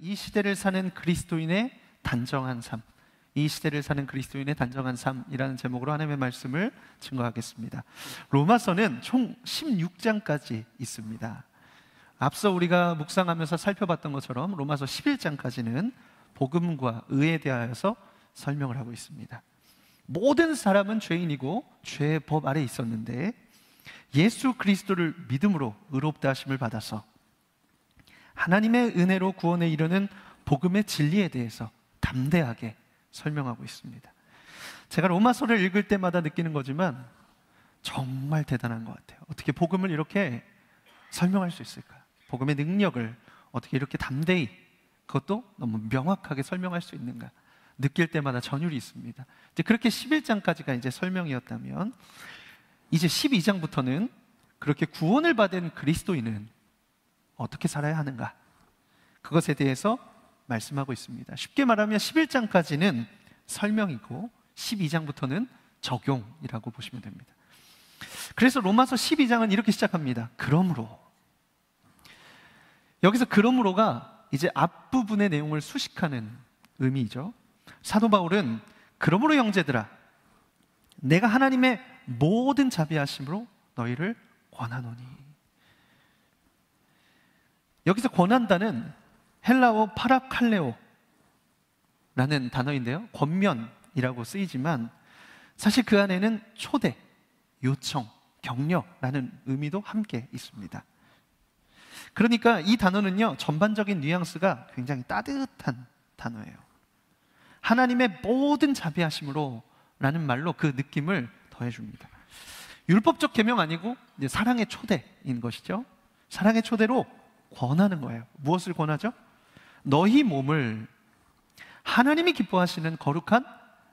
이 시대를 사는 그리스도인의 단정한 삶, 이 시대를 사는 그리스도인의 단정한 삶이라는 제목으로 하나님의 말씀을 증거하겠습니다. 로마서는 총 16장까지 있습니다. 앞서 우리가 묵상하면서 살펴봤던 것처럼 로마서 11장까지는 복음과 의에 대하여서 설명을 하고 있습니다. 모든 사람은 죄인이고 죄의 법 아래 있었는데 예수 그리스도를 믿음으로 의롭다 하심을 받아서 하나님의 은혜로 구원에 이르는 복음의 진리에 대해서 담대하게 설명하고 있습니다. 제가 로마서를 읽을 때마다 느끼는 거지만 정말 대단한 것 같아요. 어떻게 복음을 이렇게 설명할 수 있을까? 복음의 능력을 어떻게 이렇게 담대히, 그것도 너무 명확하게 설명할 수 있는가? 느낄 때마다 전율이 있습니다. 이제 그렇게 11장까지가 이제 설명이었다면 이제 12장부터는 그렇게 구원을 받은 그리스도인은 어떻게 살아야 하는가? 그것에 대해서 말씀하고 있습니다. 쉽게 말하면 11장까지는 설명이고 12장부터는 적용이라고 보시면 됩니다. 그래서 로마서 12장은 이렇게 시작합니다. 그러므로. 여기서 그러므로가 이제 앞부분의 내용을 수식하는 의미이죠. 사도 바울은 그러므로 형제들아 내가 하나님의 모든 자비하심으로 너희를 권하노니. 여기서 권한다는 헬라어 파라칼레오라는 단어인데요, 권면이라고 쓰이지만 사실 그 안에는 초대, 요청, 격려라는 의미도 함께 있습니다. 그러니까 이 단어는요, 전반적인 뉘앙스가 굉장히 따뜻한 단어예요. 하나님의 모든 자비하심으로 라는 말로 그 느낌을 더해줍니다. 율법적 계명 아니고 이제 사랑의 초대인 것이죠. 사랑의 초대로 권하는 거예요. 무엇을 권하죠? 너희 몸을 하나님이 기뻐하시는 거룩한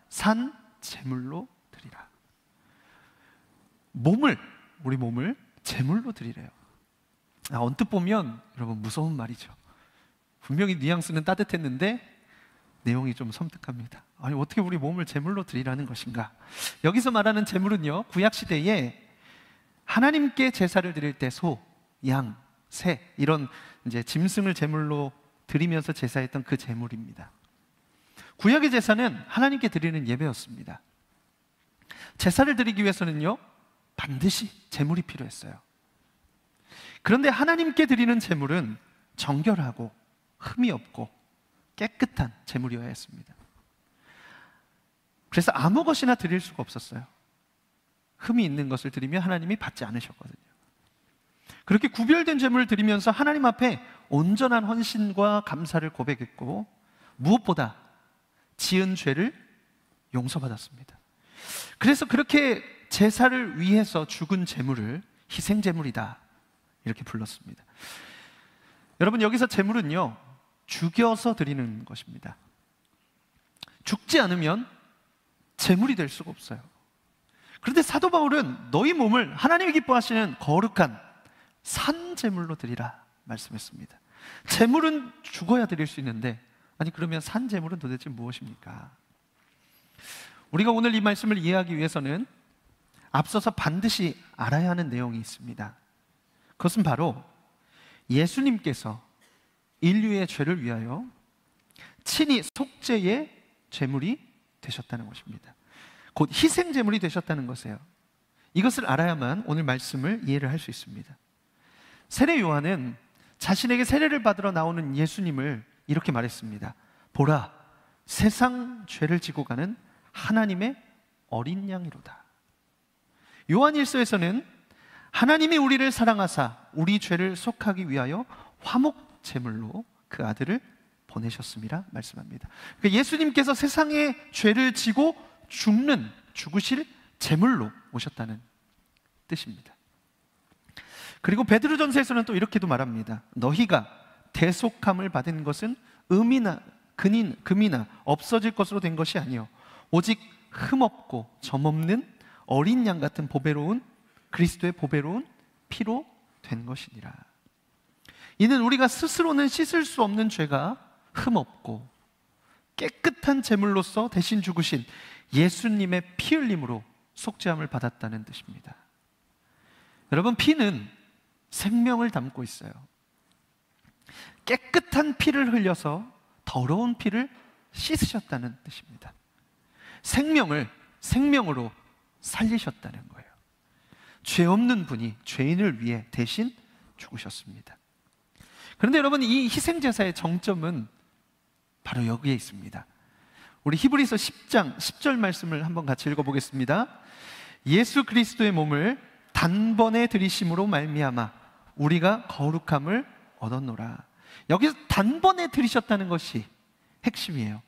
산 제물로 드리라. 우리 몸을 제물로 드리래요. 언뜻 보면 여러분 무서운 말이죠. 분명히 뉘앙스는 따뜻했는데 내용이 좀 섬뜩합니다. 아니, 어떻게 우리 몸을 제물로 드리라는 것인가? 여기서 말하는 제물은요, 구약시대에 하나님께 제사를 드릴 때 소, 양, 새 이런 이제 짐승을 제물로 드리면서 제사했던 그 제물입니다. 구약의 제사는 하나님께 드리는 예배였습니다. 제사를 드리기 위해서는요, 반드시 제물이 필요했어요. 그런데 하나님께 드리는 제물은 정결하고 흠이 없고 깨끗한 제물이어야 했습니다. 그래서 아무 것이나 드릴 수가 없었어요. 흠이 있는 것을 드리면 하나님이 받지 않으셨거든요. 그렇게 구별된 제물을 드리면서 하나님 앞에 온전한 헌신과 감사를 고백했고 무엇보다 지은 죄를 용서받았습니다. 그래서 그렇게 제사를 위해서 죽은 제물을 희생제물이다 이렇게 불렀습니다. 여러분, 여기서 제물은요, 죽여서 드리는 것입니다. 죽지 않으면 제물이 될 수가 없어요. 그런데 사도 바울은 너희 몸을 하나님이 기뻐하시는 거룩한 산 제물로 드리라 말씀했습니다. 제물은 죽어야 드릴 수 있는데, 아니 그러면 산 제물은 도대체 무엇입니까? 우리가 오늘 이 말씀을 이해하기 위해서는 앞서서 반드시 알아야 하는 내용이 있습니다. 그것은 바로 예수님께서 인류의 죄를 위하여 친히 속죄의 제물이 되셨다는 것입니다. 곧 희생 제물이 되셨다는 것이에요. 이것을 알아야만 오늘 말씀을 이해를 할 수 있습니다. 세례 요한은 자신에게 세례를 받으러 나오는 예수님을 이렇게 말했습니다. 보라, 세상 죄를 지고 가는 하나님의 어린 양이로다. 요한일서에서는 하나님이 우리를 사랑하사 우리 죄를 속하기 위하여 화목 제물로 그 아들을 보내셨음이라 말씀합니다. 그러니까 예수님께서 세상의 죄를 지고 죽으실 제물로 오셨다는 뜻입니다. 그리고 베드로전서에서는 또 이렇게도 말합니다. 너희가 대속함을 받은 것은 금이나 없어질 것으로 된 것이 아니요 오직 흠없고 점없는 어린 양 같은 보배로운 그리스도의 보배로운 피로 된 것이니라. 이는 우리가 스스로는 씻을 수 없는 죄가 흠없고 깨끗한 제물로서 대신 죽으신 예수님의 피 흘림으로 속죄함을 받았다는 뜻입니다. 여러분, 피는 생명을 담고 있어요. 깨끗한 피를 흘려서 더러운 피를 씻으셨다는 뜻입니다. 생명을 생명으로 살리셨다는 거예요. 죄 없는 분이 죄인을 위해 대신 죽으셨습니다. 그런데 여러분, 이 희생제사의 정점은 바로 여기에 있습니다. 우리 히브리서 10장 10절 말씀을 한번 같이 읽어보겠습니다. 예수 그리스도의 몸을 단번에 들이심으로 말미암아 우리가 거룩함을 얻었노라. 여기서 단번에 들이셨다는 것이 핵심이에요.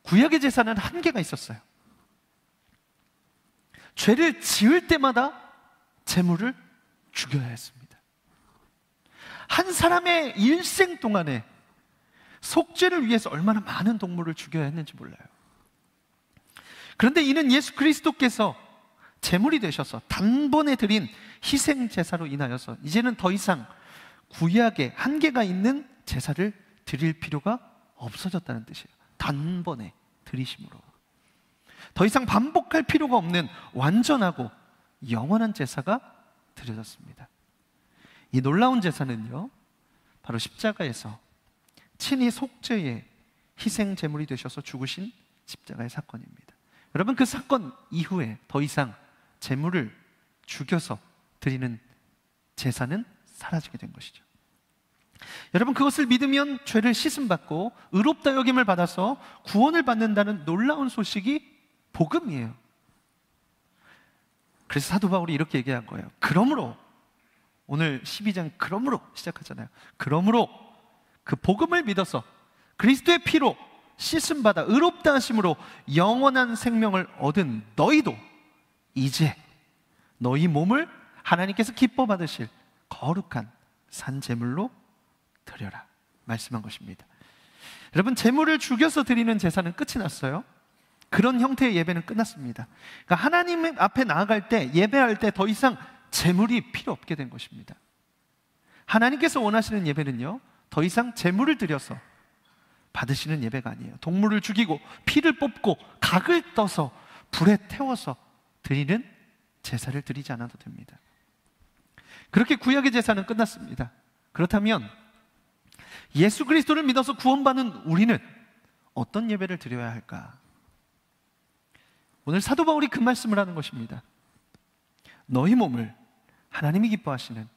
구약의 제사는 한계가 있었어요. 죄를 지을 때마다 제물을 죽여야 했습니다. 한 사람의 일생 동안에 속죄를 위해서 얼마나 많은 동물을 죽여야 했는지 몰라요. 그런데 이는 예수 그리스도께서 제물이 되셔서 단번에 드린 희생 제사로 인하여서 이제는 더 이상 구약에 한계가 있는 제사를 드릴 필요가 없어졌다는 뜻이에요. 단번에 드리심으로 더 이상 반복할 필요가 없는 완전하고 영원한 제사가 드려졌습니다. 이 놀라운 제사는요, 바로 십자가에서 친히 속죄의 희생 제물이 되셔서 죽으신 십자가의 사건입니다. 여러분, 그 사건 이후에 더 이상 제물을 죽여서 드리는 제사는 사라지게 된 것이죠. 여러분, 그것을 믿으면 죄를 씻음받고 의롭다 여김을 받아서 구원을 받는다는 놀라운 소식이 복음이에요. 그래서 사도 바울이 이렇게 얘기한 거예요. 그러므로, 오늘 12장 그러므로 시작하잖아요. 그러므로 그 복음을 믿어서 그리스도의 피로 씻음받아 의롭다 하심으로 영원한 생명을 얻은 너희도 이제 너희 몸을 하나님께서 기뻐 받으실 거룩한 산 제물로 드려라 말씀한 것입니다. 여러분, 제물을 죽여서 드리는 제사는 끝이 났어요. 그런 형태의 예배는 끝났습니다. 그러니까 하나님 앞에 나아갈 때, 예배할 때 더 이상 제물이 필요 없게 된 것입니다. 하나님께서 원하시는 예배는요, 더 이상 제물을 드려서 받으시는 예배가 아니에요. 동물을 죽이고 피를 뽑고 각을 떠서 불에 태워서 드리는 제사를 드리지 않아도 됩니다. 그렇게 구약의 제사는 끝났습니다. 그렇다면 예수 그리스도를 믿어서 구원받는 우리는 어떤 예배를 드려야 할까? 오늘 사도 바울이 그 말씀을 하는 것입니다. 너희 몸을 하나님이 기뻐하시는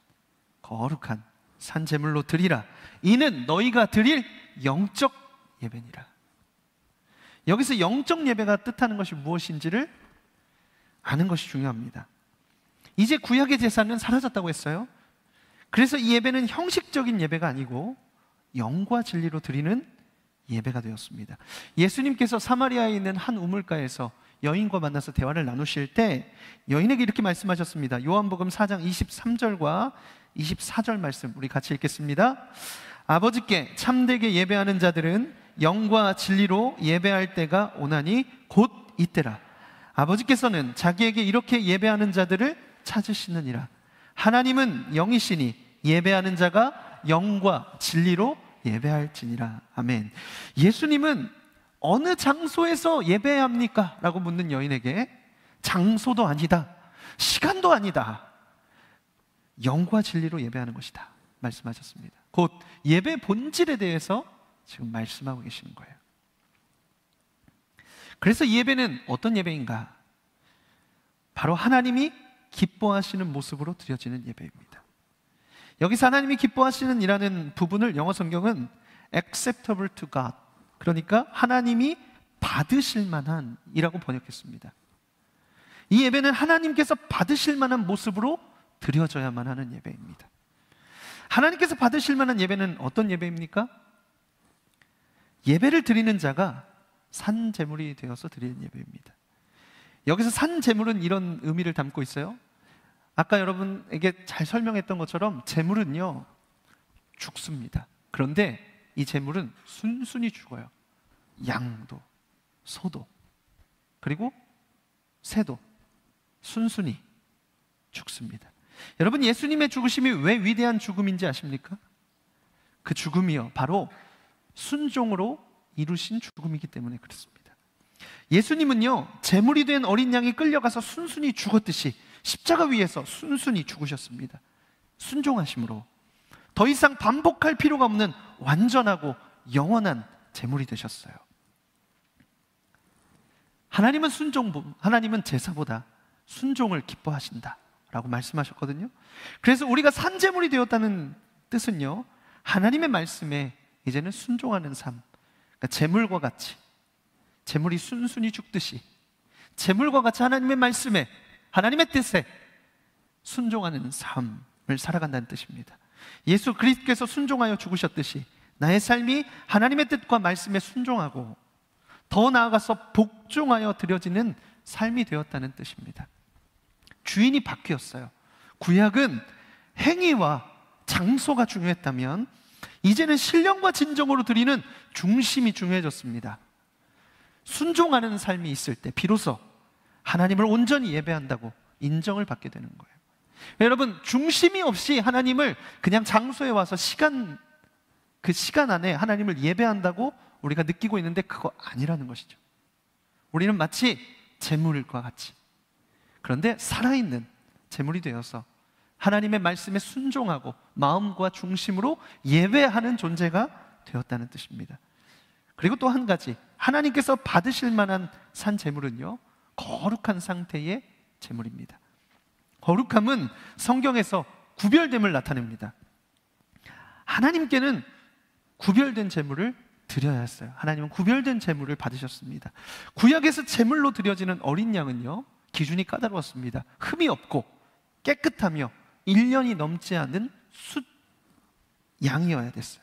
거룩한 산 제물로 드리라. 이는 너희가 드릴 영적 예배니라. 여기서 영적 예배가 뜻하는 것이 무엇인지를 아는 것이 중요합니다. 이제 구약의 제사는 사라졌다고 했어요. 그래서 이 예배는 형식적인 예배가 아니고 영과 진리로 드리는 예배가 되었습니다. 예수님께서 사마리아에 있는 한 우물가에서 여인과 만나서 대화를 나누실 때 여인에게 이렇게 말씀하셨습니다. 요한복음 4장 23절과 24절 말씀 우리 같이 읽겠습니다. 아버지께 참되게 예배하는 자들은 영과 진리로 예배할 때가 오나니 곧 이때라. 아버지께서는 자기에게 이렇게 예배하는 자들을 찾으시느니라. 하나님은 영이시니 예배하는 자가 영과 진리로 예배할지니라. 아멘. 예수님은 어느 장소에서 예배해야 합니까? 라고 묻는 여인에게 장소도 아니다, 시간도 아니다, 영과 진리로 예배하는 것이다 말씀하셨습니다. 곧 예배 본질에 대해서 지금 말씀하고 계시는 거예요. 그래서 이 예배는 어떤 예배인가? 바로 하나님이 기뻐하시는 모습으로 드려지는 예배입니다. 여기서 하나님이 기뻐하시는 이라는 부분을 영어 성경은 acceptable to God, 그러니까 하나님이 받으실 만한 이라고 번역했습니다. 이 예배는 하나님께서 받으실 만한 모습으로 드려져야만 하는 예배입니다. 하나님께서 받으실 만한 예배는 어떤 예배입니까? 예배를 드리는 자가 산 제물이 되어서 드리는 예배입니다. 여기서 산 제물은 이런 의미를 담고 있어요. 아까 여러분에게 잘 설명했던 것처럼 제물은요 죽습니다. 그런데 이 제물은 순순히 죽어요. 양도, 소도, 그리고 새도 순순히 죽습니다. 여러분, 예수님의 죽으심이 왜 위대한 죽음인지 아십니까? 그 죽음이요 바로 순종으로 이루신 죽음이기 때문에 그렇습니다. 예수님은요 제물이 된 어린 양이 끌려가서 순순히 죽었듯이 십자가 위에서 순순히 죽으셨습니다. 순종하심으로 더 이상 반복할 필요가 없는 완전하고 영원한 제물이 되셨어요. 하나님은 제사보다 순종을 기뻐하신다라고 말씀하셨거든요. 그래서 우리가 산제물이 되었다는 뜻은요, 하나님의 말씀에 이제는 순종하는 삶, 그러니까 제물과 같이, 제물이 순순히 죽듯이 제물과 같이 하나님의 말씀에, 하나님의 뜻에 순종하는 삶을 살아간다는 뜻입니다. 예수 그리스도께서 순종하여 죽으셨듯이 나의 삶이 하나님의 뜻과 말씀에 순종하고 더 나아가서 복종하여 드려지는 삶이 되었다는 뜻입니다. 주인이 바뀌었어요. 구약은 행위와 장소가 중요했다면 이제는 신령과 진정으로 드리는 중심이 중요해졌습니다. 순종하는 삶이 있을 때 비로소 하나님을 온전히 예배한다고 인정을 받게 되는 거예요. 여러분, 중심이 없이 하나님을 그냥 장소에 와서 그 시간 안에 하나님을 예배한다고 우리가 느끼고 있는데 그거 아니라는 것이죠. 우리는 마치 제물과 같이, 그런데 살아있는 제물이 되어서 하나님의 말씀에 순종하고 마음과 중심으로 예배하는 존재가 되었다는 뜻입니다. 그리고 또 한 가지, 하나님께서 받으실 만한 산 제물은요, 거룩한 상태의 제물입니다. 거룩함은 성경에서 구별됨을 나타냅니다. 하나님께는 구별된 제물을 드려야 했어요. 하나님은 구별된 제물을 받으셨습니다. 구약에서 제물로 드려지는 어린 양은요, 기준이 까다로웠습니다. 흠이 없고 깨끗하며 1년이 넘지 않은 숫 양이어야 됐어요.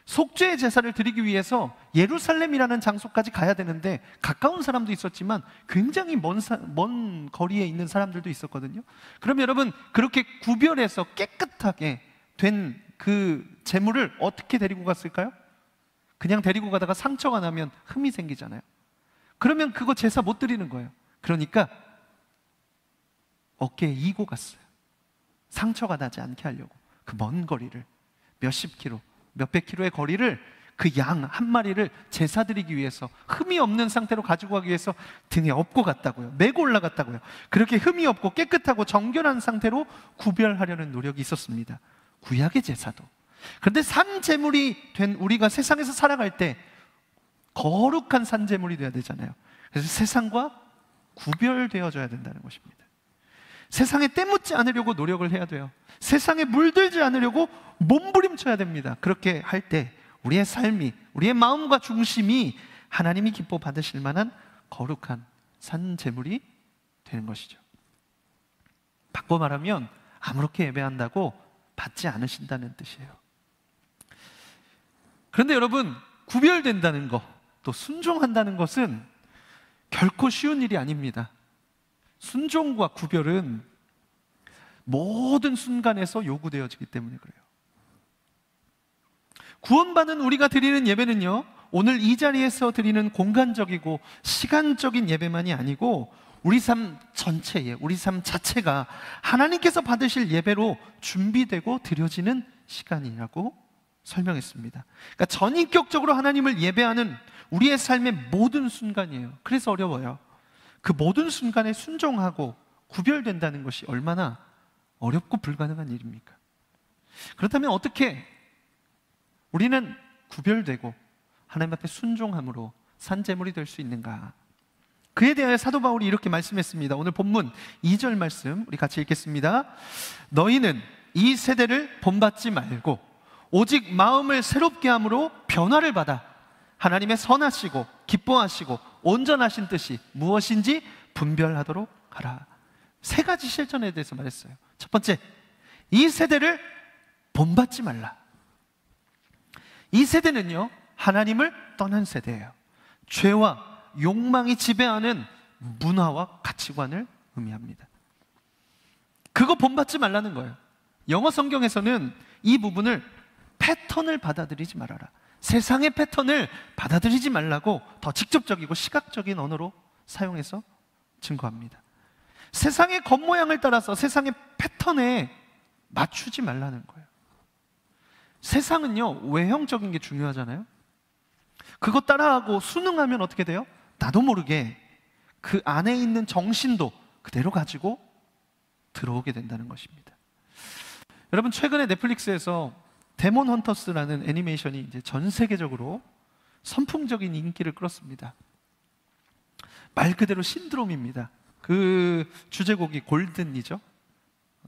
속죄의 제사를 드리기 위해서 예루살렘이라는 장소까지 가야 되는데 가까운 사람도 있었지만 굉장히 먼 거리에 있는 사람들도 있었거든요. 그럼 여러분, 그렇게 구별해서 깨끗하게 된 그 제물을 어떻게 데리고 갔을까요? 그냥 데리고 가다가 상처가 나면 흠이 생기잖아요. 그러면 그거 제사 못 드리는 거예요. 그러니까 어깨에 이고 갔어요. 상처가 나지 않게 하려고. 그 먼 거리를, 몇십 킬로, 몇백 킬로의 거리를, 그 양 한 마리를 제사 드리기 위해서, 흠이 없는 상태로 가지고 가기 위해서 등에 업고 갔다고요. 메고 올라갔다고요. 그렇게 흠이 없고 깨끗하고 정결한 상태로 구별하려는 노력이 있었습니다. 구약의 제사도. 그런데 산제물이 된 우리가 세상에서 살아갈 때 거룩한 산제물이 돼야 되잖아요. 그래서 세상과 구별되어져야 된다는 것입니다. 세상에 때묻지 않으려고 노력을 해야 돼요. 세상에 물들지 않으려고 몸부림쳐야 됩니다. 그렇게 할 때 우리의 삶이, 우리의 마음과 중심이 하나님이 기뻐 받으실 만한 거룩한 산제물이 되는 것이죠. 바꿔 말하면 아무렇게 예배한다고 받지 않으신다는 뜻이에요. 그런데 여러분, 구별된다는 것, 또 순종한다는 것은 결코 쉬운 일이 아닙니다. 순종과 구별은 모든 순간에서 요구되어지기 때문에 그래요. 구원받은 우리가 드리는 예배는요, 오늘 이 자리에서 드리는 공간적이고 시간적인 예배만이 아니고 우리 삶 전체에, 우리 삶 자체가 하나님께서 받으실 예배로 준비되고 드려지는 시간이라고 설명했습니다. 그러니까 전인격적으로 하나님을 예배하는 우리의 삶의 모든 순간이에요. 그래서 어려워요. 그 모든 순간에 순종하고 구별된다는 것이 얼마나 어렵고 불가능한 일입니까? 그렇다면 어떻게 우리는 구별되고 하나님 앞에 순종함으로 산제물이 될 수 있는가? 그에 대하여 사도 바울이 이렇게 말씀했습니다. 오늘 본문 2절 말씀 우리 같이 읽겠습니다. 너희는 이 세대를 본받지 말고 오직 마음을 새롭게 함으로 변화를 받아 하나님의 선하시고 기뻐하시고 온전하신 뜻이 무엇인지 분별하도록 하라. 세 가지 실천에 대해서 말했어요. 첫 번째, 이 세대를 본받지 말라. 이 세대는요, 하나님을 떠난 세대예요. 죄와 욕망이 지배하는 문화와 가치관을 의미합니다. 그거 본받지 말라는 거예요. 영어 성경에서는 이 부분을 패턴을 받아들이지 말아라, 세상의 패턴을 받아들이지 말라고 더 직접적이고 시각적인 언어로 사용해서 증거합니다. 세상의 겉모양을 따라서 세상의 패턴에 맞추지 말라는 거예요. 세상은요, 외형적인 게 중요하잖아요. 그거 따라하고 순응하면 어떻게 돼요? 나도 모르게 그 안에 있는 정신도 그대로 가지고 들어오게 된다는 것입니다. 여러분, 최근에 넷플릭스에서 데몬 헌터스라는 애니메이션이 이제 전 세계적으로 선풍적인 인기를 끌었습니다. 말 그대로 신드롬입니다. 그 주제곡이 골든이죠.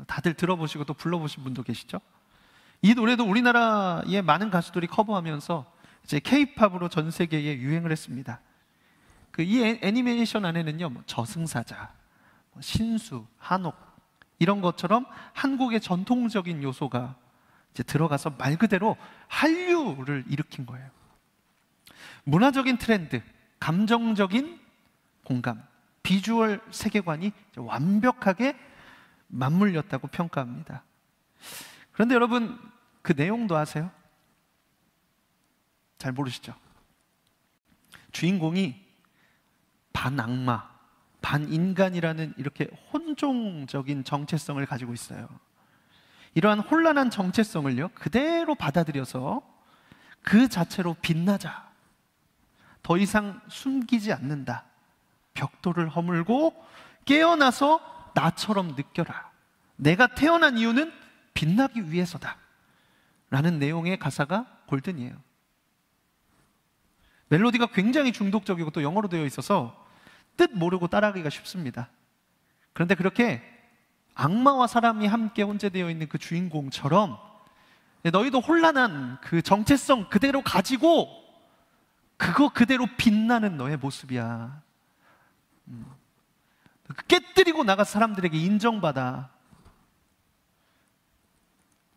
다들 들어보시고 또 불러보신 분도 계시죠. 이 노래도 우리나라의 많은 가수들이 커버하면서 이제 K-팝으로 전 세계에 유행을 했습니다. 이 애니메이션 안에는요, 저승사자, 신수, 한옥 이런 것처럼 한국의 전통적인 요소가 이제 들어가서 말 그대로 한류를 일으킨 거예요. 문화적인 트렌드, 감정적인 공감, 비주얼 세계관이 완벽하게 맞물렸다고 평가합니다. 그런데 여러분, 그 내용도 아세요? 잘 모르시죠? 주인공이 반악마, 반인간이라는 이렇게 혼종적인 정체성을 가지고 있어요. 이러한 혼란한 정체성을요, 그대로 받아들여서 그 자체로 빛나자. 더 이상 숨기지 않는다. 벽돌을 허물고 깨어나서 나처럼 느껴라. 내가 태어난 이유는 빛나기 위해서다. 라는 내용의 가사가 골든이에요. 멜로디가 굉장히 중독적이고 또 영어로 되어 있어서 뜻 모르고 따라하기가 쉽습니다. 그런데 그렇게 악마와 사람이 함께 혼재되어 있는 그 주인공처럼 너희도 혼란한 그 정체성 그대로 가지고 그거 그대로 빛나는 너의 모습이야. 깨뜨리고 나가서 사람들에게 인정받아.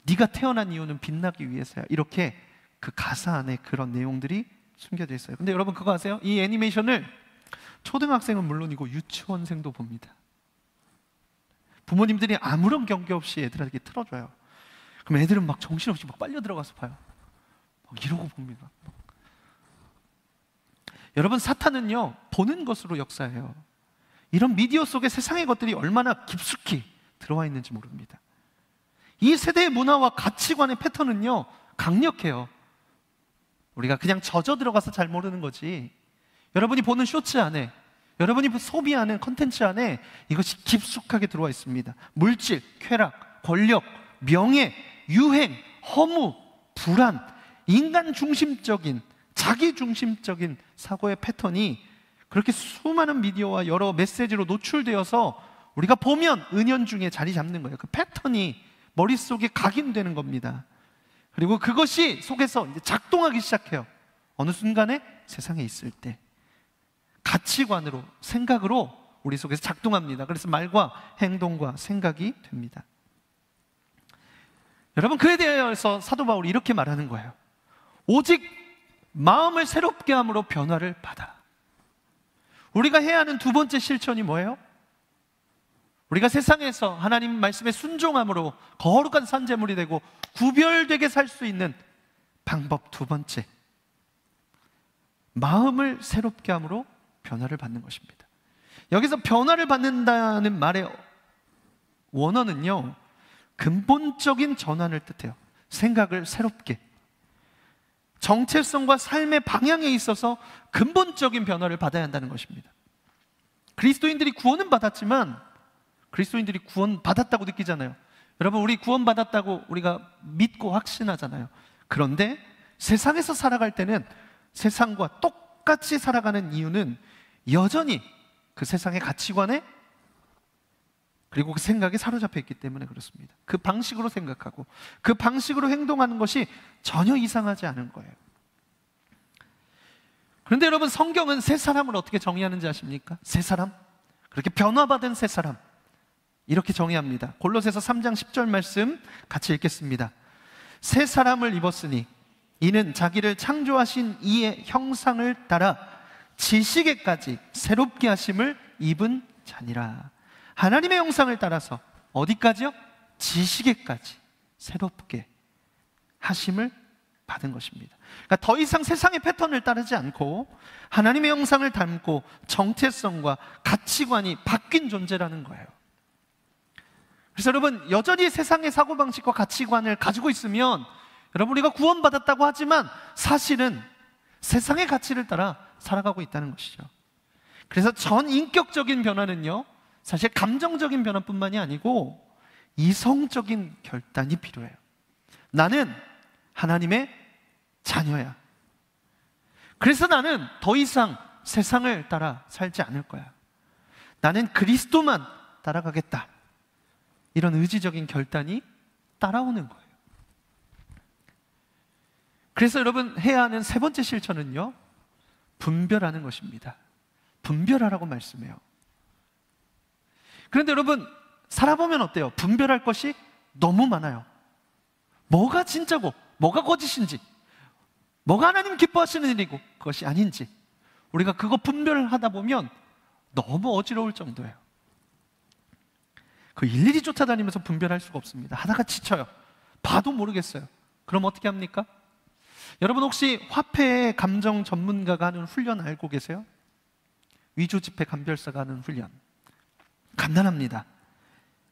네가 태어난 이유는 빛나기 위해서야. 이렇게 그 가사 안에 그런 내용들이 숨겨져 있어요. 근데 여러분 그거 아세요? 이 애니메이션을 초등학생은 물론이고 유치원생도 봅니다. 부모님들이 아무런 경계 없이 애들에게 틀어줘요. 그럼 애들은 막 정신없이 막 빨려 들어가서 봐요. 막 이러고 봅니다. 여러분, 사탄은요, 보는 것으로 역사해요. 이런 미디어 속에 세상의 것들이 얼마나 깊숙이 들어와 있는지 모릅니다. 이 세대의 문화와 가치관의 패턴은요, 강력해요. 우리가 그냥 젖어 들어가서 잘 모르는 거지. 여러분이 보는 쇼츠 안에, 여러분이 소비하는 컨텐츠 안에 이것이 깊숙하게 들어와 있습니다. 물질, 쾌락, 권력, 명예, 유행, 허무, 불안, 인간 중심적인, 자기 중심적인 사고의 패턴이 그렇게 수많은 미디어와 여러 메시지로 노출되어서 우리가 보면 은연중에 자리 잡는 거예요. 그 패턴이 머릿속에 각인되는 겁니다. 그리고 그것이 속에서 이제 작동하기 시작해요. 어느 순간에 세상에 있을 때 가치관으로, 생각으로 우리 속에서 작동합니다. 그래서 말과 행동과 생각이 됩니다. 여러분, 그에 대해서 사도 바울이 이렇게 말하는 거예요. 오직 마음을 새롭게 함으로 변화를 받아. 우리가 해야 하는 두 번째 실천이 뭐예요? 우리가 세상에서 하나님 말씀에 순종함으로 거룩한 산재물이 되고 구별되게 살 수 있는 방법 두 번째, 마음을 새롭게 함으로 변화를 받는 것입니다. 여기서 변화를 받는다는 말의 원어는요, 근본적인 전환을 뜻해요. 생각을 새롭게, 정체성과 삶의 방향에 있어서 근본적인 변화를 받아야 한다는 것입니다. 그리스도인들이 구원은 받았지만 그리스도인들이 구원 받았다고 느끼잖아요. 여러분, 우리 구원 받았다고 우리가 믿고 확신하잖아요. 그런데 세상에서 살아갈 때는 세상과 똑같이 살아가는 이유는 여전히 그 세상의 가치관에 그리고 그 생각에 사로잡혀 있기 때문에 그렇습니다. 그 방식으로 생각하고 그 방식으로 행동하는 것이 전혀 이상하지 않은 거예요. 그런데 여러분, 성경은 새 사람을 어떻게 정의하는지 아십니까? 새 사람? 그렇게 변화받은 새 사람, 이렇게 정의합니다. 골로새서 3장 10절 말씀 같이 읽겠습니다. 새 사람을 입었으니 이는 자기를 창조하신 이의 형상을 따라 지식에까지 새롭게 하심을 입은 자니라. 하나님의 형상을 따라서 어디까지요? 지식에까지 새롭게 하심을 받은 것입니다. 그러니까 더 이상 세상의 패턴을 따르지 않고 하나님의 형상을 닮고 정체성과 가치관이 바뀐 존재라는 거예요. 그래서 여러분, 여전히 세상의 사고방식과 가치관을 가지고 있으면 여러분, 우리가 구원받았다고 하지만 사실은 세상의 가치를 따라 살아가고 있다는 것이죠. 그래서 전 인격적인 변화는요, 사실 감정적인 변화뿐만이 아니고 이성적인 결단이 필요해요. 나는 하나님의 자녀야. 그래서 나는 더 이상 세상을 따라 살지 않을 거야. 나는 그리스도만 따라가겠다. 이런 의지적인 결단이 따라오는 거예요. 그래서 여러분 해야 하는 세 번째 실천은요, 분별하는 것입니다. 분별하라고 말씀해요. 그런데 여러분, 살아보면 어때요? 분별할 것이 너무 많아요. 뭐가 진짜고 뭐가 거짓인지, 뭐가 하나님 기뻐하시는 일이고 그것이 아닌지, 우리가 그거 분별하다 보면 너무 어지러울 정도예요. 그 일일이 쫓아다니면서 분별할 수가 없습니다. 하다가 지쳐요. 봐도 모르겠어요. 그럼 어떻게 합니까? 여러분 혹시 화폐 감정 전문가가 하는 훈련 알고 계세요? 위조 지폐 감별사가 하는 훈련. 간단합니다.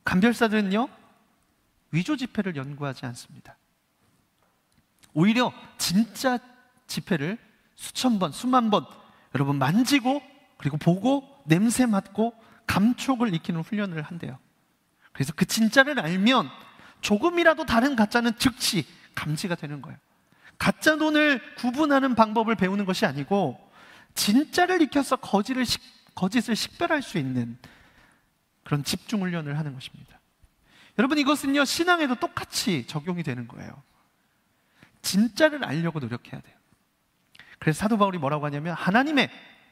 감별사들은요, 위조 지폐를 연구하지 않습니다. 오히려 진짜 지폐를 수천 번, 수만 번 여러분 만지고, 그리고 보고, 냄새 맡고 감촉을 익히는 훈련을 한대요. 그래서 그 진짜를 알면 조금이라도 다른 가짜는 즉시 감지가 되는 거예요. 가짜 돈을 구분하는 방법을 배우는 것이 아니고, 진짜를 익혀서 거짓을 식별할 수 있는 그런 집중 훈련을 하는 것입니다. 여러분, 이것은요 신앙에도 똑같이 적용이 되는 거예요. 진짜를 알려고 노력해야 돼요. 그래서 사도 바울이 뭐라고 하냐면, 하나님의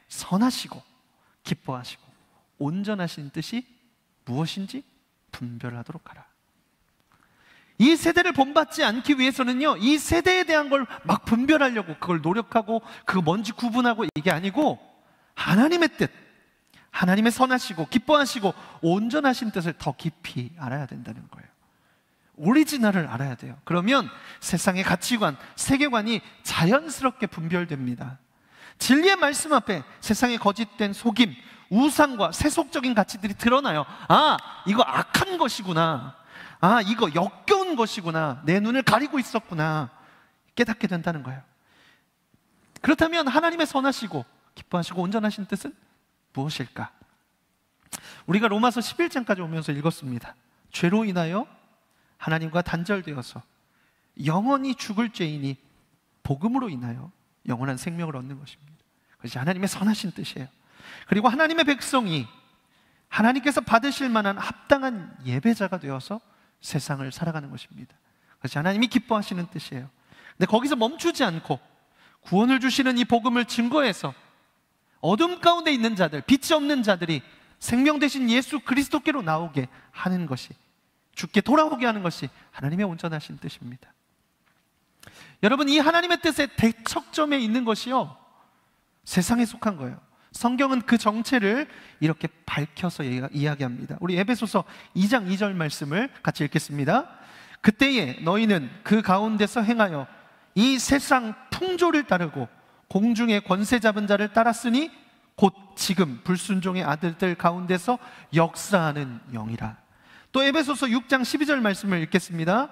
선하시고 기뻐하시고 온전하신 뜻이 무엇인지 분별하도록 하라. 이 세대를 본받지 않기 위해서는요, 이 세대에 대한 걸 막 분별하려고 그걸 노력하고 그거 뭔지 구분하고 이게 아니고, 하나님의 뜻, 하나님의 선하시고 기뻐하시고 온전하신 뜻을 더 깊이 알아야 된다는 거예요. 오리지널을 알아야 돼요. 그러면 세상의 가치관, 세계관이 자연스럽게 분별됩니다. 진리의 말씀 앞에 세상의 거짓된 속임, 우상과 세속적인 가치들이 드러나요. 아, 이거 악한 것이구나. 아, 이거 역겨운 것이구나. 내 눈을 가리고 있었구나. 깨닫게 된다는 거예요. 그렇다면 하나님의 선하시고 기뻐하시고 온전하신 뜻은 무엇일까? 우리가 로마서 11장까지 오면서 읽었습니다. 죄로 인하여 하나님과 단절되어서 영원히 죽을 죄인이 복음으로 인하여 영원한 생명을 얻는 것입니다. 그것이 하나님의 선하신 뜻이에요. 그리고 하나님의 백성이 하나님께서 받으실 만한 합당한 예배자가 되어서 세상을 살아가는 것입니다. 그것이 하나님이 기뻐하시는 뜻이에요. 근데 거기서 멈추지 않고 구원을 주시는 이 복음을 증거해서 어둠 가운데 있는 자들, 빛이 없는 자들이 생명 되신 예수 그리스도께로 나오게 하는 것이, 주께 돌아오게 하는 것이 하나님의 온전하신 뜻입니다. 여러분, 이 하나님의 뜻의 대척점에 있는 것이요, 세상에 속한 거예요. 성경은 그 정체를 이렇게 밝혀서 이야기합니다. 우리 에베소서 2장 2절 말씀을 같이 읽겠습니다. 그때에 너희는 그 가운데서 행하여 이 세상 풍조를 따르고 공중의 권세 잡은 자를 따랐으니 곧 지금 불순종의 아들들 가운데서 역사하는 영이라. 또 에베소서 6장 12절 말씀을 읽겠습니다.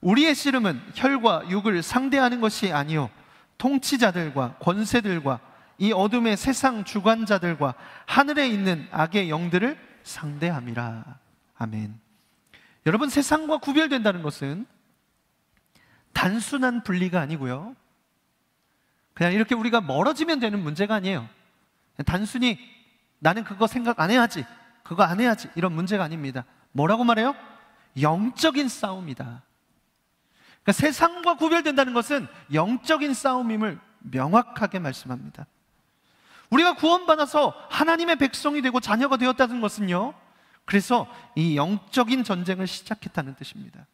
우리의 씨름은 혈과 육을 상대하는 것이 아니요 통치자들과 권세들과 이 어둠의 세상 주관자들과 하늘에 있는 악의 영들을 상대함이라. 아멘. 여러분, 세상과 구별된다는 것은 단순한 분리가 아니고요, 그냥 이렇게 우리가 멀어지면 되는 문제가 아니에요. 단순히 나는 그거 생각 안 해야지, 그거 안 해야지, 이런 문제가 아닙니다. 뭐라고 말해요? 영적인 싸움이다. 그러니까 세상과 구별된다는 것은 영적인 싸움임을 명확하게 말씀합니다. 우리가 구원받아서 하나님의 백성이 되고 자녀가 되었다는 것은요, 그래서 이 영적인 전쟁을 시작했다는 뜻입니다.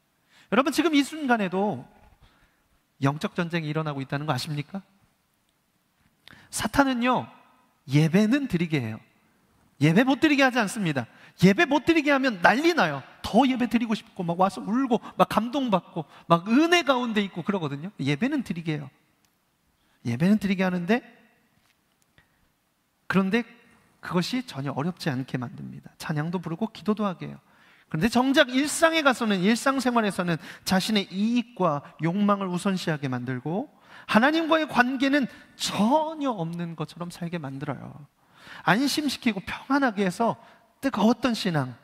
여러분, 지금 이 순간에도 영적 전쟁이 일어나고 있다는 거 아십니까? 사탄은요, 예배는 드리게 해요. 예배 못 드리게 하지 않습니다. 예배 못 드리게 하면 난리 나요. 더 예배 드리고 싶고 막 와서 울고 막 감동받고 막 은혜 가운데 있고 그러거든요. 예배는 드리게 해요. 예배는 드리게 하는데, 그런데 그것이 전혀 어렵지 않게 만듭니다. 찬양도 부르고 기도도 하게 해요. 그런데 정작 일상에 가서는, 일상생활에서는 자신의 이익과 욕망을 우선시하게 만들고 하나님과의 관계는 전혀 없는 것처럼 살게 만들어요. 안심시키고 평안하게 해서 뜨거웠던 신앙,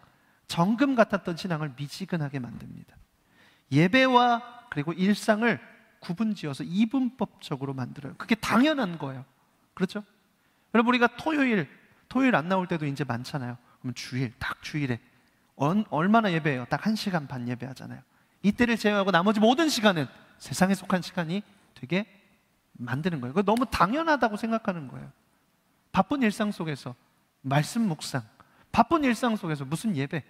정금 같았던 신앙을 미지근하게 만듭니다. 예배와 그리고 일상을 구분지어서 이분법적으로 만들어요. 그게 당연한 거예요. 그렇죠? 여러분, 우리가 토요일 안 나올 때도 이제 많잖아요. 그러면 주일, 딱 주일에 얼마나 예배해요? 딱 1시간 반 예배하잖아요. 이때를 제외하고 나머지 모든 시간은 세상에 속한 시간이 되게 만드는 거예요. 그거 너무 당연하다고 생각하는 거예요. 바쁜 일상 속에서 말씀 묵상, 바쁜 일상 속에서 무슨 예배,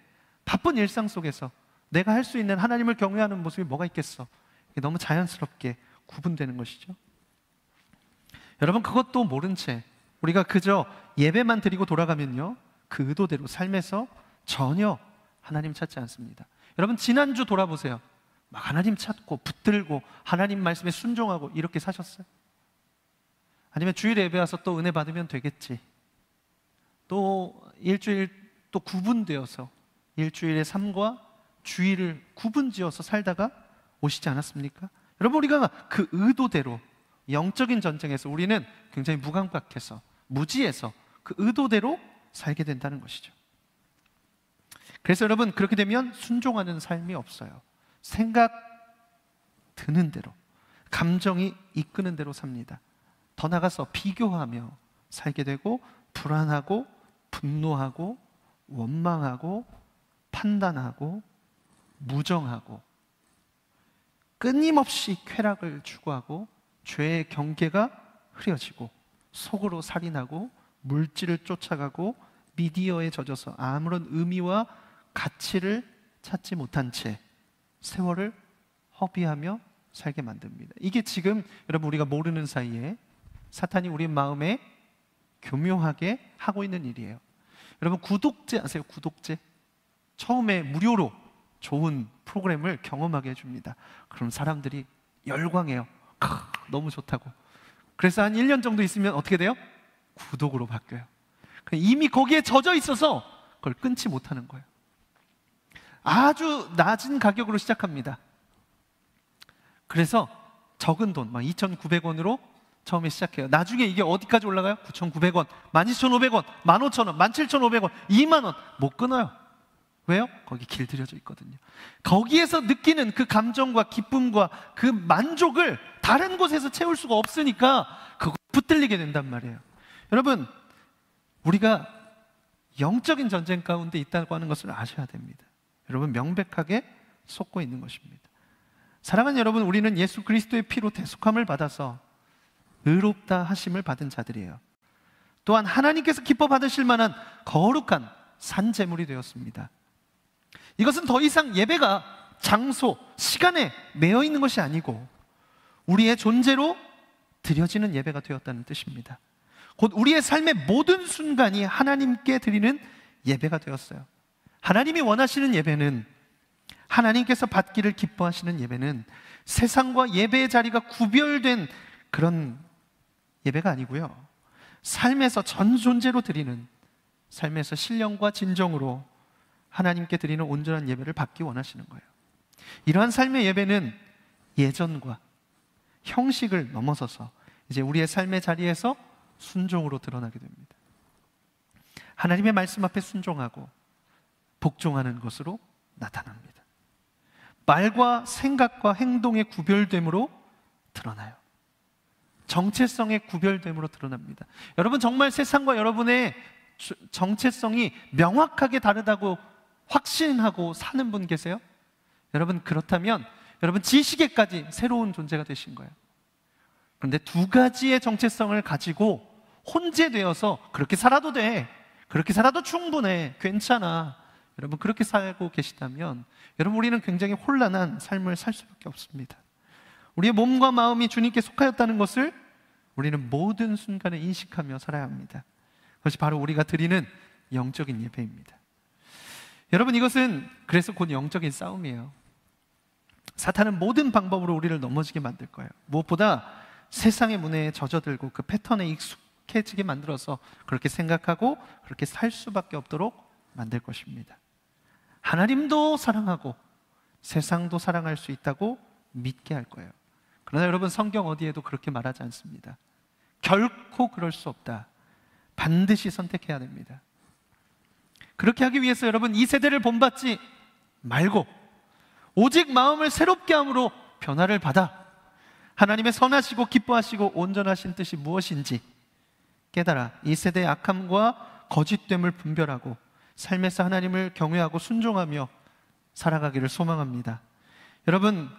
바쁜 일상 속에서 내가 할 수 있는 하나님을 경외하는 모습이 뭐가 있겠어? 이게 너무 자연스럽게 구분되는 것이죠. 여러분, 그것도 모른 채 우리가 그저 예배만 드리고 돌아가면요, 그 의도대로 삶에서 전혀 하나님 찾지 않습니다. 여러분, 지난주 돌아보세요. 막 하나님 찾고 붙들고 하나님 말씀에 순종하고 이렇게 사셨어요? 아니면 주일에 예배 와서 또 은혜 받으면 되겠지, 또 일주일 또 구분되어서 일주일의 삶과 주일을 구분지어서 살다가 오시지 않았습니까? 여러분, 우리가 그 의도대로 영적인 전쟁에서 우리는 굉장히 무감각해서 무지해서 그 의도대로 살게 된다는 것이죠. 그래서 여러분, 그렇게 되면 순종하는 삶이 없어요. 생각 드는 대로, 감정이 이끄는 대로 삽니다. 더 나아가서 비교하며 살게 되고 불안하고 분노하고 원망하고 판단하고 무정하고 끊임없이 쾌락을 추구하고 죄의 경계가 흐려지고 속으로 살인하고 물질을 쫓아가고 미디어에 젖어서 아무런 의미와 가치를 찾지 못한 채 세월을 허비하며 살게 만듭니다. 이게 지금 여러분, 우리가 모르는 사이에 사탄이 우리 마음에 교묘하게 하고 있는 일이에요. 여러분, 구독제 아세요? 구독제? 처음에 무료로 좋은 프로그램을 경험하게 해줍니다. 그럼 사람들이 열광해요. 너무 좋다고. 그래서 한 1년 정도 있으면 어떻게 돼요? 구독으로 바뀌어요. 이미 거기에 젖어 있어서 그걸 끊지 못하는 거예요. 아주 낮은 가격으로 시작합니다. 그래서 적은 돈, 막 2,900원으로 처음에 시작해요. 나중에 이게 어디까지 올라가요? 9,900원, 12,500원, 15,000원, 17,500원, 20,000원. 못 끊어요. 왜요? 거기 길들여져 있거든요. 거기에서 느끼는 그 감정과 기쁨과 그 만족을 다른 곳에서 채울 수가 없으니까 그거 붙들리게 된단 말이에요. 여러분, 우리가 영적인 전쟁 가운데 있다고 하는 것을 아셔야 됩니다. 여러분, 명백하게 속고 있는 것입니다. 사랑하는 여러분, 우리는 예수 그리스도의 피로 대속함을 받아서 의롭다 하심을 받은 자들이에요. 또한 하나님께서 기뻐 받으실 만한 거룩한 산제물이 되었습니다. 이것은 더 이상 예배가 장소, 시간에 매여 있는 것이 아니고 우리의 존재로 드려지는 예배가 되었다는 뜻입니다. 곧 우리의 삶의 모든 순간이 하나님께 드리는 예배가 되었어요. 하나님이 원하시는 예배는, 하나님께서 받기를 기뻐하시는 예배는 세상과 예배의 자리가 구별된 그런 예배가 아니고요, 삶에서 전 존재로 드리는, 삶에서 신령과 진정으로 하나님께 드리는 온전한 예배를 받기 원하시는 거예요. 이러한 삶의 예배는 예전과 형식을 넘어서서 이제 우리의 삶의 자리에서 순종으로 드러나게 됩니다. 하나님의 말씀 앞에 순종하고 복종하는 것으로 나타납니다. 말과 생각과 행동의 구별됨으로 드러나요. 정체성의 구별됨으로 드러납니다. 여러분, 정말 세상과 여러분의 정체성이 명확하게 다르다고 확신하고 사는 분 계세요? 여러분, 그렇다면 여러분 지식에까지 새로운 존재가 되신 거예요. 그런데 두 가지의 정체성을 가지고 혼재되어서 그렇게 살아도 돼, 그렇게 살아도 충분해, 괜찮아, 여러분 그렇게 살고 계시다면 여러분, 우리는 굉장히 혼란한 삶을 살 수밖에 없습니다. 우리의 몸과 마음이 주님께 속하였다는 것을 우리는 모든 순간에 인식하며 살아야 합니다. 그것이 바로 우리가 드리는 영적인 예배입니다. 여러분, 이것은 그래서 곧 영적인 싸움이에요. 사탄은 모든 방법으로 우리를 넘어지게 만들 거예요. 무엇보다 세상의 문화에 젖어들고 그 패턴에 익숙해지게 만들어서 그렇게 생각하고 그렇게 살 수밖에 없도록 만들 것입니다. 하나님도 사랑하고 세상도 사랑할 수 있다고 믿게 할 거예요. 그러나 여러분, 성경 어디에도 그렇게 말하지 않습니다. 결코 그럴 수 없다. 반드시 선택해야 됩니다. 그렇게 하기 위해서 여러분 이 세대를 본받지 말고 오직 마음을 새롭게 함으로 변화를 받아 하나님의 선하시고 기뻐하시고 온전하신 뜻이 무엇인지 깨달아 이 세대의 악함과 거짓됨을 분별하고 삶에서 하나님을 경외하고 순종하며 살아가기를 소망합니다. 여러분,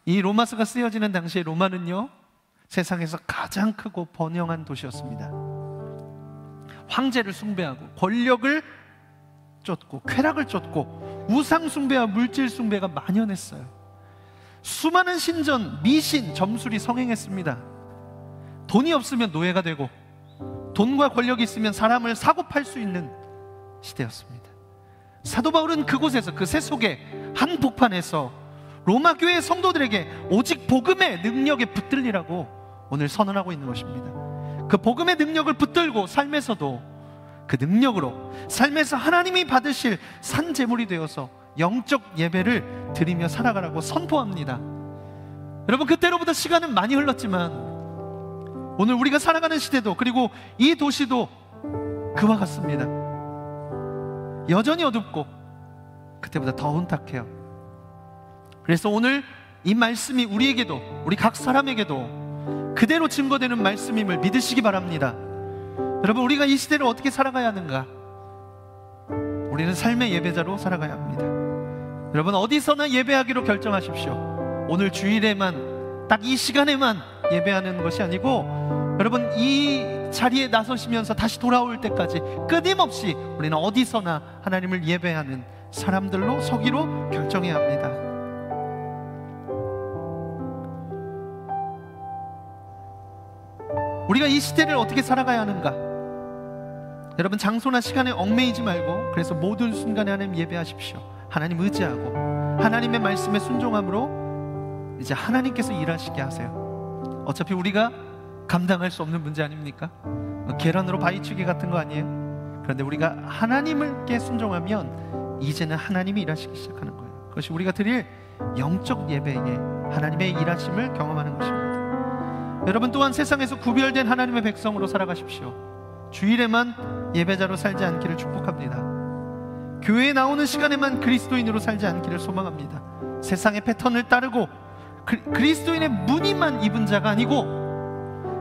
이 로마서가 쓰여지는 당시에 로마는요, 세상에서 가장 크고 번영한 도시였습니다. 황제를 숭배하고 권력을 쫓고 쾌락을 쫓고 우상 숭배와 물질 숭배가 만연했어요. 수많은 신전, 미신, 점술이 성행했습니다. 돈이 없으면 노예가 되고 돈과 권력이 있으면 사람을 사고 팔 수 있는 시대였습니다. 사도 바울은 그곳에서, 그 세속의 한복판에서 로마 교회의 성도들에게 오직 복음의 능력에 붙들리라고 오늘 선언하고 있는 것입니다. 그 복음의 능력을 붙들고 삶에서도 그 능력으로 삶에서 하나님이 받으실 산 제물이 되어서 영적 예배를 드리며 살아가라고 선포합니다. 여러분, 그때로부터 시간은 많이 흘렀지만 오늘 우리가 살아가는 시대도, 그리고 이 도시도 그와 같습니다. 여전히 어둡고 그때보다 더 혼탁해요. 그래서 오늘 이 말씀이 우리에게도, 우리 각 사람에게도 그대로 증거되는 말씀임을 믿으시기 바랍니다. 여러분, 우리가 이 시대를 어떻게 살아가야 하는가? 우리는 삶의 예배자로 살아가야 합니다. 여러분, 어디서나 예배하기로 결정하십시오. 오늘 주일에만, 딱 이 시간에만 예배하는 것이 아니고, 여러분 이 자리에 나서시면서 다시 돌아올 때까지 끊임없이 우리는 어디서나 하나님을 예배하는 사람들로 서기로 결정해야 합니다. 우리가 이 시대를 어떻게 살아가야 하는가? 여러분, 장소나 시간에 얽매이지 말고, 그래서 모든 순간에 하나님 예배하십시오. 하나님 의지하고 하나님의 말씀에 순종함으로 이제 하나님께서 일하시게 하세요. 어차피 우리가 감당할 수 없는 문제 아닙니까? 계란으로 바위치기 같은 거 아니에요? 그런데 우리가 하나님께 순종하면 이제는 하나님이 일하시기 시작하는 거예요. 그것이 우리가 드릴 영적 예배에 하나님의 일하심을 경험하는 것입니다. 여러분, 또한 세상에서 구별된 하나님의 백성으로 살아가십시오. 주일에만 예배자로 살지 않기를 축복합니다. 교회에 나오는 시간에만 그리스도인으로 살지 않기를 소망합니다. 세상의 패턴을 따르고 그리스도인의 무늬만 입은 자가 아니고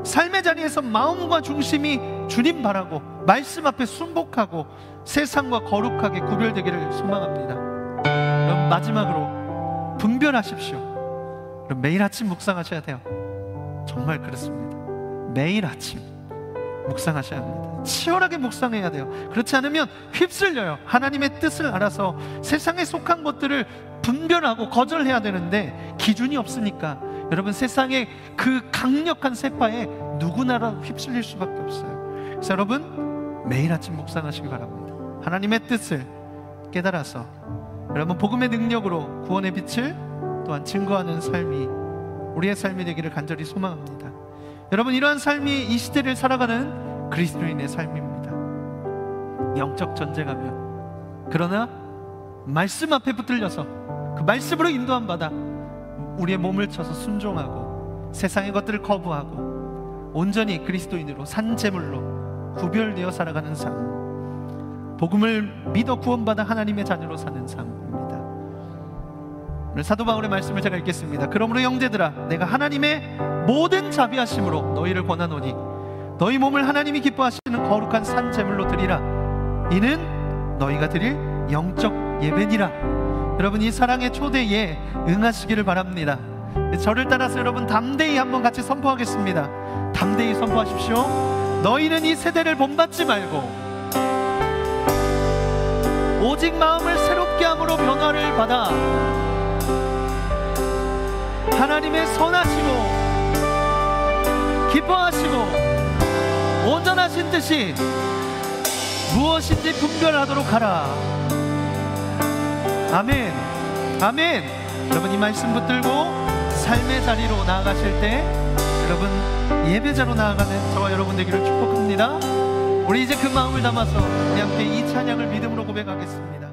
삶의 자리에서 마음과 중심이 주님 바라고 말씀 앞에 순복하고 세상과 거룩하게 구별되기를 소망합니다. 그럼 마지막으로 분별하십시오. 그럼 매일 아침 묵상하셔야 돼요. 정말 그렇습니다. 매일 아침 묵상하셔야 합니다. 치열하게 묵상해야 돼요. 그렇지 않으면 휩쓸려요. 하나님의 뜻을 알아서 세상에 속한 것들을 분별하고 거절해야 되는데 기준이 없으니까 여러분, 세상의 그 강력한 세파에 누구나라도 휩쓸릴 수밖에 없어요. 그래서 여러분, 매일 아침 묵상하시기 바랍니다. 하나님의 뜻을 깨달아서 여러분, 복음의 능력으로 구원의 빛을 또한 증거하는 삶이 우리의 삶이 되기를 간절히 소망합니다. 여러분, 이러한 삶이 이 시대를 살아가는 그리스도인의 삶입니다. 영적 전쟁하며, 그러나 말씀 앞에 붙들려서 그 말씀으로 인도함 받아 우리의 몸을 쳐서 순종하고 세상의 것들을 거부하고 온전히 그리스도인으로 산 제물로 구별되어 살아가는 삶, 복음을 믿어 구원받아 하나님의 자녀로 사는 삶입니다. 오늘 사도 바울의 말씀을 제가 읽겠습니다. 그러므로 형제들아, 내가 하나님의 모든 자비하심으로 너희를 권하노니 너희 몸을 하나님이 기뻐하시는 거룩한 산 제물로 드리라. 이는 너희가 드릴 영적 예배니라. 여러분, 이 사랑의 초대에 응하시기를 바랍니다. 저를 따라서 여러분 담대히 한번 같이 선포하겠습니다. 담대히 선포하십시오. 너희는 이 세대를 본받지 말고 오직 마음을 새롭게 함으로 변화를 받아 하나님의 선하시고 기뻐하시고 온전하신 뜻이 무엇인지 분별하도록 하라. 아멘, 아멘. 여러분, 이 말씀 붙들고 삶의 자리로 나아가실 때 여러분, 예배자로 나아가는 저와 여러분 되기를 축복합니다. 우리 이제 그 마음을 담아서 우리 함께 이 찬양을 믿음으로 고백하겠습니다.